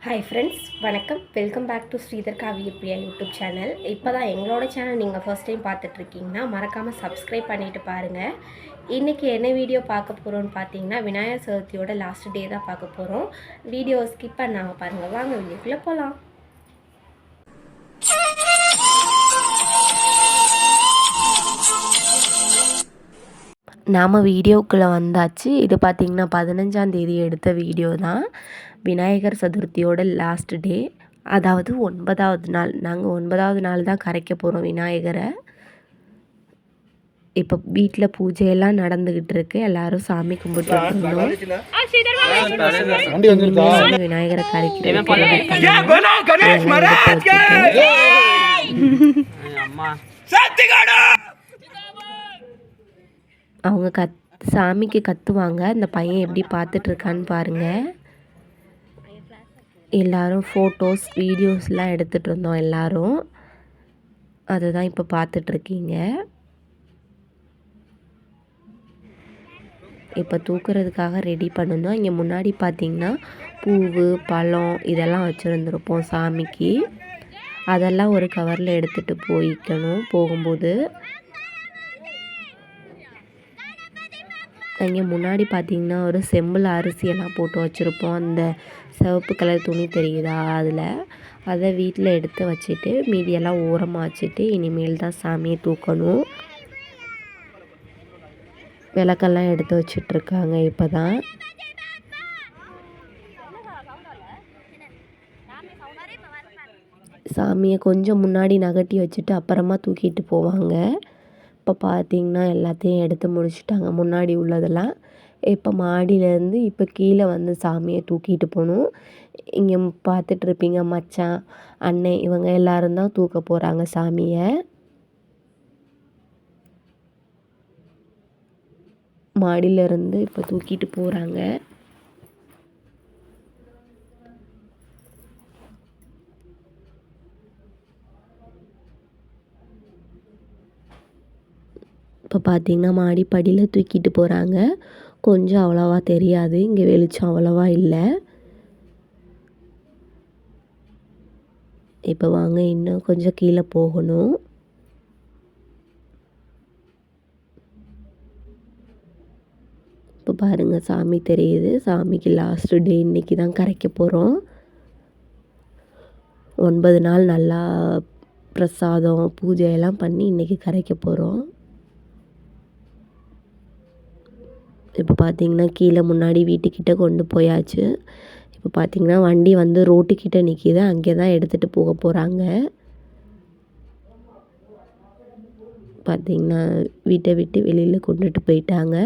Hi friends, வணக்கம். Welcome back to Sridhar காவிய Priya YouTube channel. இப்போ தான் எங்களோட சேனல் நீங்கள் ஃபர்ஸ்ட் டைம் பார்த்துட்ருக்கீங்கன்னா மறக்காமல் சப்ஸ்கிரைப் பண்ணிவிட்டு பாருங்கள். இன்றைக்கி என்ன வீடியோ பார்க்க போகிறோன்னு பார்த்தீங்கன்னா விநாயகர் சதுர்த்தியோட லாஸ்ட் டே தான் பார்க்க போகிறோம். வீடியோ ஸ்கிப் பண்ணாமல் பாருங்கள். வாங்க வீடியோக்குள்ளே போகலாம். நாம் வீடியோக்குள்ளே வந்தாச்சு. இது பார்த்திங்கன்னா 15ஆம் தேதி எடுத்த வீடியோ தான். விநாயகர் சதுர்த்தியோட லாஸ்ட் டே, அதாவது 9வது நாள். நாங்கள் 9வது நாள் தான் கரைக்க போகிறோம் விநாயகரை. இப்போ வீட்டில் பூஜையெல்லாம் நடந்துக்கிட்டு இருக்கு. எல்லாரும் சாமி கும்பிட்டு இருந்தோம். விநாயகரை கரைக்கிறதுக்கு அவங்க சாமிக்கு கத்துவாங்க. அந்த பையன் எப்படி பார்த்துட்ருக்கான்னு பாருங்கள். எல்லோரும் ஃபோட்டோஸ் வீடியோஸ்லாம் எடுத்துகிட்டு இருந்தோம் எல்லோரும். அதுதான் இப்போ பார்த்துட்ருக்கீங்க. இப்போ தூக்குறதுக்காக ரெடி பண்ணணும். இங்கே முன்னாடி பார்த்திங்கன்னா பூவு பழம் இதெல்லாம் வச்சுருந்துருப்போம் சாமிக்கு. அதெல்லாம் ஒரு கவரில் எடுத்துகிட்டு போய்க்கணும். போகும்போது அங்கே முன்னாடி பார்த்திங்கன்னா ஒரு செம்பில் அரிசியெல்லாம் போட்டு வச்சுருப்போம். அந்த சிவப்பு கலர் துணி தெரியுதா, அதில் அதை வீட்டில் எடுத்து வச்சுட்டு மீதியெல்லாம் ஓரமாக வச்சுட்டு இனிமேல் தான் சாமியை தூக்கணும். விளக்கெல்லாம் எடுத்து வச்சிட்ருக்காங்க. இப்போ தான் சாமியை கொஞ்சம் முன்னாடி நகட்டி வச்சுட்டு அப்புறமா தூக்கிட்டு போவாங்க. இப்போ பார்த்திங்கன்னா எல்லாத்தையும் எடுத்து முடிச்சுட்டாங்க முன்னாடி உள்ளதெல்லாம். இப்போ மாடியிலேருந்து இப்போ கீழே வந்து சாமியை தூக்கிட்டு போகணும். இங்கே பார்த்துட்ருப்பீங்க மச்சான் அண்ணன் இவங்க எல்லோரும் தான் தூக்க போகிறாங்க சாமியை. மாடியிலேருந்து இப்போ தூக்கிட்டு போகிறாங்க. இப்போ பார்த்திங்கன்னா மாடிப்படியில் தூக்கிட்டு போகிறாங்க. கொஞ்சம் அவ்வளோவா தெரியாது, இங்கே வெளிச்சம் அவ்வளோவா இல்லை. இப்போ வாங்க இன்னும் கொஞ்சம் கீழே போகணும். இப்போ பாருங்கள் சாமி தெரியுது. சாமிக்கு லாஸ்ட் டே இன்றைக்கி தான் கரைக்க போகிறோம். 9 நாள் நல்லா பிரசாதம் பூஜையெல்லாம் பண்ணி இன்றைக்கி கரைக்க போகிறோம். இப்போ பார்த்திங்கன்னா கீழே முன்னாடி வீட்டுக்கிட்ட கொண்டு போயாச்சு. இப்போ பார்த்திங்கன்னா வண்டி வந்து ரோட்டுக்கிட்ட நிற்கிது. அங்கே தான் எடுத்துகிட்டு போக போகிறாங்க. பார்த்திங்கன்னா வீட்டை விட்டு வெளியில் கொண்டுட்டு போயிட்டாங்க.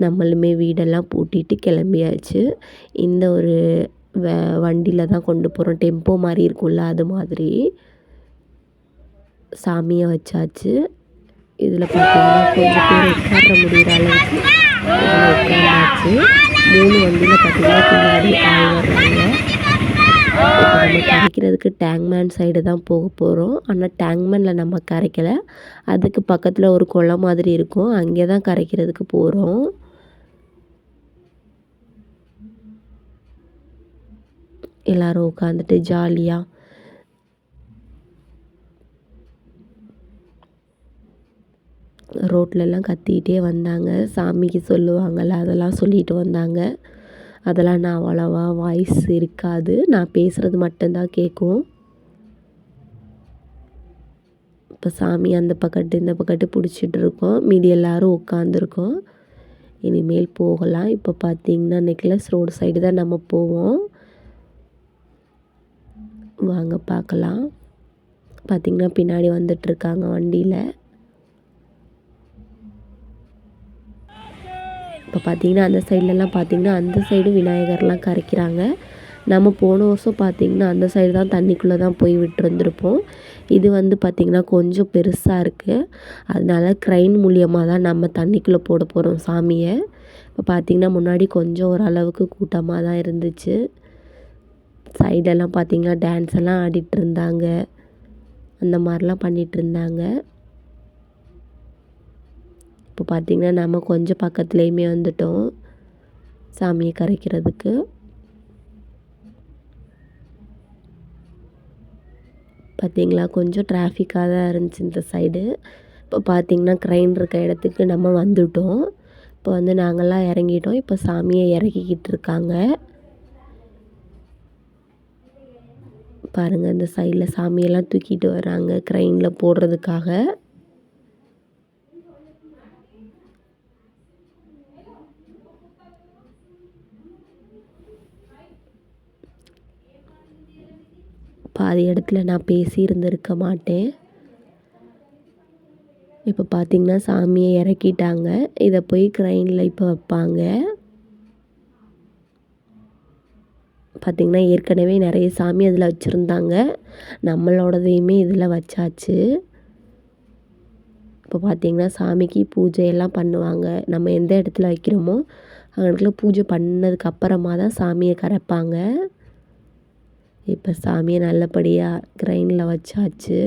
நம்மளுமே வீடெல்லாம் பூட்டிட்டு கிளம்பியாச்சு. இந்த ஒரு வண்டியில் தான் கொண்டு போகிறோம். டெம்போ மாதிரி இருக்கும்ல, அது மாதிரி சாமியை வச்சாச்சு. இதில் பார்த்திங்கன்னா கொஞ்சம் பேர் உட்கார முடிகிற அளவுக்கு உட்காந்தாச்சு. 3 வண்டியில் பார்த்திங்கன்னா பின்னாடி ஆள் வர்றாங்க. இப்போ நம்ம கரைக்கிறதுக்கு டேங்க்மேன் சைடு தான் போக போகிறோம். ஆனால் டேங்க்மேனில் நம்ம கரைக்கலை. அதுக்கு பக்கத்தில் ஒரு குளம் மாதிரி இருக்கும், அங்கே தான் கரைக்கிறதுக்கு போகிறோம். எல்லோரும் உட்காந்துட்டு ஜாலியாக ரோட்லெல்லாம் கத்திக்கிட்டே வந்தாங்க. சாமிக்கு சொல்லுவாங்கள்ல, அதெல்லாம் சொல்லிட்டு வந்தாங்க. அதெல்லாம் நான் அவ்வளோவா வாய்ஸ் இருக்காது, நான் பேசுகிறது மட்டும்தான் கேட்கும். இப்போ சாமி அந்த பக்கத்து இந்த பக்கத்து பிடிச்சிட்டு இருக்கோம். மீதி எல்லோரும் உட்காந்துருக்கோம். இனிமேல் போகலாம். இப்போ பார்த்திங்கன்னா நெக்லஸ் ரோடு சைடு தான் நம்ம போவோம். வாங்க பார்க்கலாம். பார்த்திங்கன்னா பின்னாடி வந்துட்டுருக்காங்க வண்டியில். இப்போ பார்த்திங்கன்னா அந்த சைட்லலாம் பார்த்திங்கன்னா அந்த சைடும் விநாயகர்லாம் கரைக்கிறாங்க. நம்ம போன வருஷம் பார்த்திங்கன்னா அந்த சைடு தான் தண்ணிக்குள்ளே தான் போய் விட்டுருந்துருப்போம். இது வந்து பார்த்திங்கன்னா கொஞ்சம் பெருசாக இருக்குது. அதனால க்ரைன் மூலியமாக தான் நம்ம தண்ணிக்குள்ளே போட போகிறோம் சாமியை. இப்போ பார்த்திங்கன்னா முன்னாடி கொஞ்சம் ஓரளவுக்கு கூட்டமாக தான் இருந்துச்சு. சைடெல்லாம் பார்த்திங்கன்னா டான்ஸ் எல்லாம் ஆடிட்டு இருந்தாங்க, அந்த மாதிரிலாம் பண்ணிகிட்டு இருந்தாங்க. இப்போ பார்த்திங்கன்னா நம்ம கொஞ்சம் பக்கத்துலேயுமே வந்துட்டோம் சாமியை கரைக்கிறதுக்கு. பார்த்தீங்களா, கொஞ்சம் டிராஃபிக்காக தான் இருந்துச்சு இந்த சைடு. இப்போ பார்த்தீங்கன்னா க்ரெயின் இருக்க இடத்துக்கு நம்ம வந்துட்டோம். இப்போ வந்து நாங்கள்லாம் இறங்கிட்டோம். இப்போ சாமியை இறக்கிக்கிட்டு இருக்காங்க. பாருங்கள், இந்த சைடில் சாமியெல்லாம் தூக்கிட்டு வராங்க க்ரெயினில் போடுறதுக்காக. பாதி இடத்துல நான் பேசி இருந்திருக்க மாட்டேன். இப்போ பார்த்தீங்கன்னா சாமியை இறக்கிட்டாங்க. இதை போய் க்ரெயினில் இப்போ வைப்பாங்க. பார்த்திங்கன்னா ஏற்கனவே நிறைய சாமி அதில் வச்சுருந்தாங்க. நம்மளோடதையுமே இதில் வச்சாச்சு. இப்போ பார்த்திங்கன்னா சாமிக்கு பூஜையெல்லாம் பண்ணுவாங்க. நம்ம எந்த இடத்துல வைக்கிறோமோ அங்கனக்குள்ள பூஜை பண்ணதுக்கு அப்புறமா தான் சாமியை கரைப்பாங்க. இப்போ சாமியை நல்லபடியாக க்ரெயினில் வச்சாச்சு.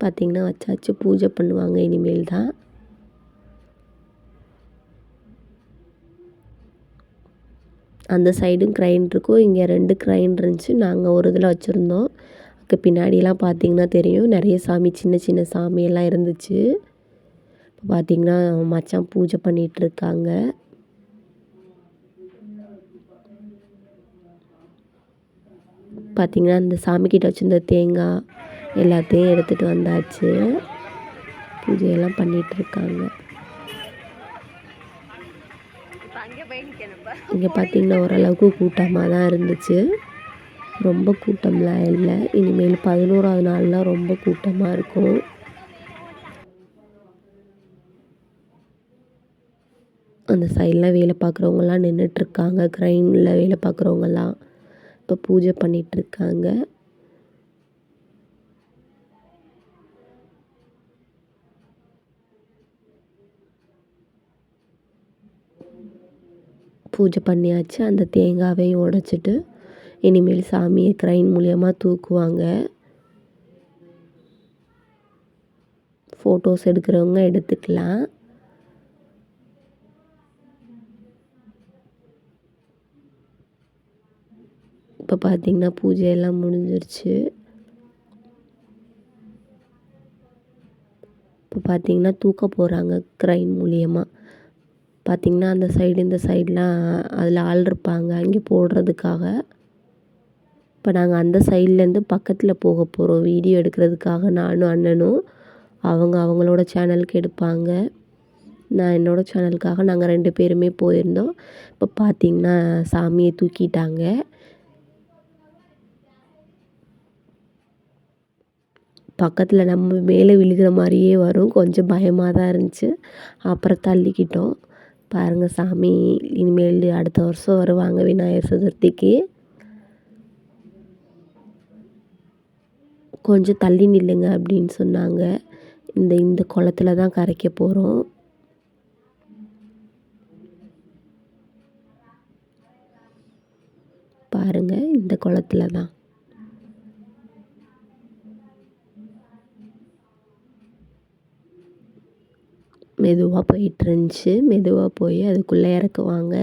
பார்த்திங்கன்னா வச்சாச்சு. பூஜை பண்ணுவாங்க இனிமேல் தான். அந்த சைடும் க்ரெயின் இருக்கும். இங்கே 2 க்ரெயின் இருந்துச்சு. நாங்கள் ஒரு இதில் வச்சுருந்தோம். அதுக்கு பின்னாடிலாம் பார்த்திங்கன்னா தெரியும், நிறைய சாமி, சின்ன சின்ன சாமியெல்லாம் இருந்துச்சு. இப்போ பார்த்திங்கன்னா மச்சான் பூஜை பண்ணிகிட்ருக்காங்க. பார்த்திங்கன்னா அந்த சாமிக்கிட்ட வச்சுருந்த தேங்காய் எல்லாத்தையும் எடுத்துகிட்டு வந்தாச்சு. பூஜையெல்லாம் பண்ணிகிட்ருக்காங்க. இங்கே பார்த்திங்கன்னா ஓரளவுக்கு கூட்டமாக தான் இருந்துச்சு. ரொம்ப கூட்டம்லாம் இல்லை. இனிமேல் 11ஆவது நாள்லாம் ரொம்ப கூட்டமாக இருக்கும். அந்த சைடில் வேலை பார்க்குறவங்கலாம் நின்றுட்டுருக்காங்க. க்ரெயினில் வேலை பார்க்குறவங்கலாம் இப்போ பூஜை பண்ணிகிட்ருக்காங்க. பூஜை பண்ணியாச்சு. அந்த தேங்காவையும் உடைச்சிட்டு இனிமேல் சாமியை க்ரெயின் மூலியமா தூக்குவாங்க. ஃபோட்டோஸ் எடுக்கிறவங்க எடுத்துக்கலாம். இப்போ பார்த்திங்கன்னா பூஜையெல்லாம் முடிஞ்சிருச்சு. இப்போ பார்த்திங்கன்னா தூக்க போகிறாங்க க்ரெயின் மூலியமாக. பார்த்திங்கன்னா அந்த சைடு இந்த சைடெலாம் அதில் ஆள் இருப்பாங்க அங்கே போடுறதுக்காக. இப்போ நாங்கள் அந்த சைட்லேருந்து பக்கத்தில் போக போகிறோம் வீடியோ எடுக்கிறதுக்காக. நானும் அண்ணனும். அவங்க அவங்களோட சேனலுக்கு எடுப்பாங்க. நான் என்னோடய சேனலுக்காக நாங்கள் 2 பேருமே போயிருந்தோம். இப்போ பார்த்திங்கன்னா சாமியை தூக்கிட்டாங்க. பக்கத்தில் நம்ம மேலே விழுகிற மாதிரியே வரும். கொஞ்சம் பயமாக தான் இருந்துச்சு. அப்புறம் தள்ளிக்கிட்டோம். பாருங்கள், சாமி இனிமேல் அடுத்த வருஷம் வருவாங்க விநாயகர் சதுர்த்திக்கு. கொஞ்சம் தள்ளி நில்லுங்க அப்படின்னு சொன்னாங்க. இந்த குளத்துல தான் கரைக்க போகிறோம். பாருங்கள், இந்த குளத்துல தான். மெதுவாக போயிட்டுருந்துச்சு. மெதுவாக போய் அதுக்குள்ளே இறக்குவாங்க.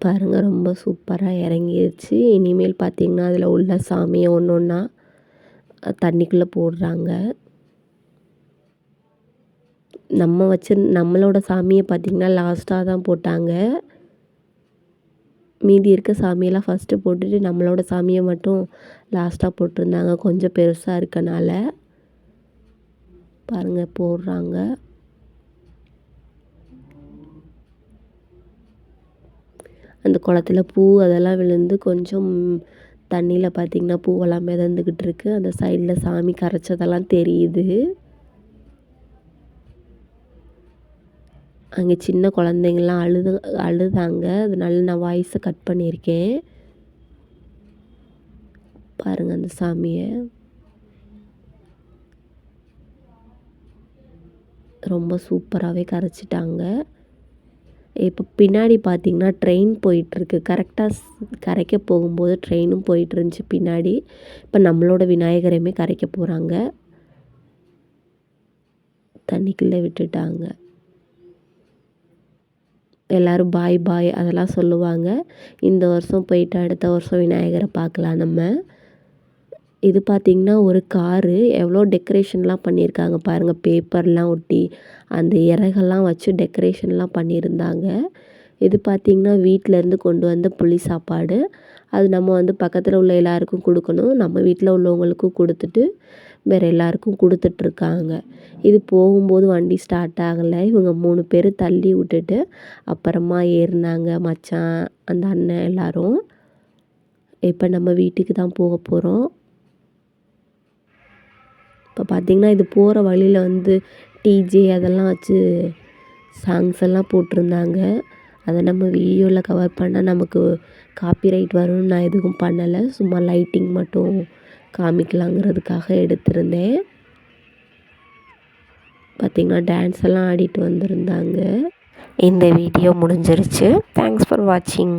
பாருங்கள், ரொம்ப சூப்பராக இறங்கிருச்சு. இனிமேல் பார்த்திங்கன்னா அதில் உள்ள சாமியை ஒன்று ஒன்றா தண்ணிக்குள்ளே போடுறாங்க. நம்மளோட சாமியை பார்த்திங்கன்னா லாஸ்ட்டாக தான் போட்டாங்க. மீதி இருக்க சாமியெல்லாம் ஃபஸ்ட்டு போட்டுட்டு நம்மளோட சாமியை மட்டும் லாஸ்ட்டாக போட்டிருந்தாங்க. கொஞ்சம் பெருசாக இருக்கனால. பாருங்கள், போடுறாங்க. அந்த குளத்துல பூ அதெல்லாம் விழுந்து கொஞ்சம் தண்ணியில் பார்த்திங்கன்னா பூவெல்லாம் மிதந்துக்கிட்டு இருக்கு. அந்த சைடில் சாமி கரைச்சதெல்லாம் தெரியுது. அங்கே சின்ன குழந்தைங்கள்லாம் அழுதாங்க. அதனால நான் வாய்ஸை கட் பண்ணியிருக்கேன். பாருங்கள் அந்த சாமியை. ரொம்ப சூப்பராகவே கரைச்சிட்டாங்க. இப்போ பின்னாடி பார்த்திங்கன்னா ட்ரெயின் போயிட்டுருக்கு. கரெக்டாக கரைக்க போகும்போது ட்ரெயினும் போயிட்டுருந்துச்சு பின்னாடி. இப்போ நம்மளோட விநாயகரையுமே கரைக்க போகிறாங்க. தண்ணிக்குள்ளே விட்டுட்டாங்க. எல்லோரும் பாய் பாய் அதெல்லாம் சொல்லுவாங்க. இந்த வருஷம் போயிட்டு அடுத்த வருஷம் விநாயகரை பார்க்கலாம் நம்ம. இது பார்த்திங்கன்னா ஒரு காரு எவ்வளோ டெக்கரேஷன்லாம் பண்ணியிருக்காங்க பாருங்கள். பேப்பர்லாம் ஒட்டி அந்த இறகெல்லாம் வச்சு டெக்கரேஷன்லாம் பண்ணியிருந்தாங்க. இது பார்த்திங்கன்னா வீட்டிலேருந்து கொண்டு வந்த புளி சாப்பாடு. அது நம்ம வந்து பக்கத்தில் உள்ள எல்லாருக்கும் கொடுக்கணும். நம்ம வீட்டில் உள்ளவங்களுக்கும் கொடுத்துட்டு வேறு எல்லாருக்கும் கொடுத்துட்ருக்காங்க. இது போகும்போது வண்டி ஸ்டார்ட் ஆகலை. இவங்க 3 பேர் தள்ளி விட்டுட்டு அப்புறமா ஏறினாங்க மச்சான், அந்த அண்ணன் எல்லோரும். இப்போ நம்ம வீட்டுக்கு தான் போக போகிறோம். இப்போ பார்த்திங்கன்னா இது போகிற வழியில் வந்து டிஜே அதெல்லாம் வச்சு சாங்ஸ் எல்லாம் போட்டிருந்தாங்க. அதை நம்ம வீடியோவில் கவர் பண்ணால் நமக்கு காப்பிரைட் வரும்னு நான் எதுவும் பண்ணலை. சும்மா லைட்டிங் மட்டும் காமிக்கலாங்கிறதுக்காக எடுத்திருந்தேன். பார்த்திங்கன்னா டான்ஸ் எல்லாம் ஆடிட்டு வந்திருந்தாங்க. இந்த வீடியோ முடிஞ்சிருச்சு. தேங்க்ஸ் ஃபார் வாட்சிங்.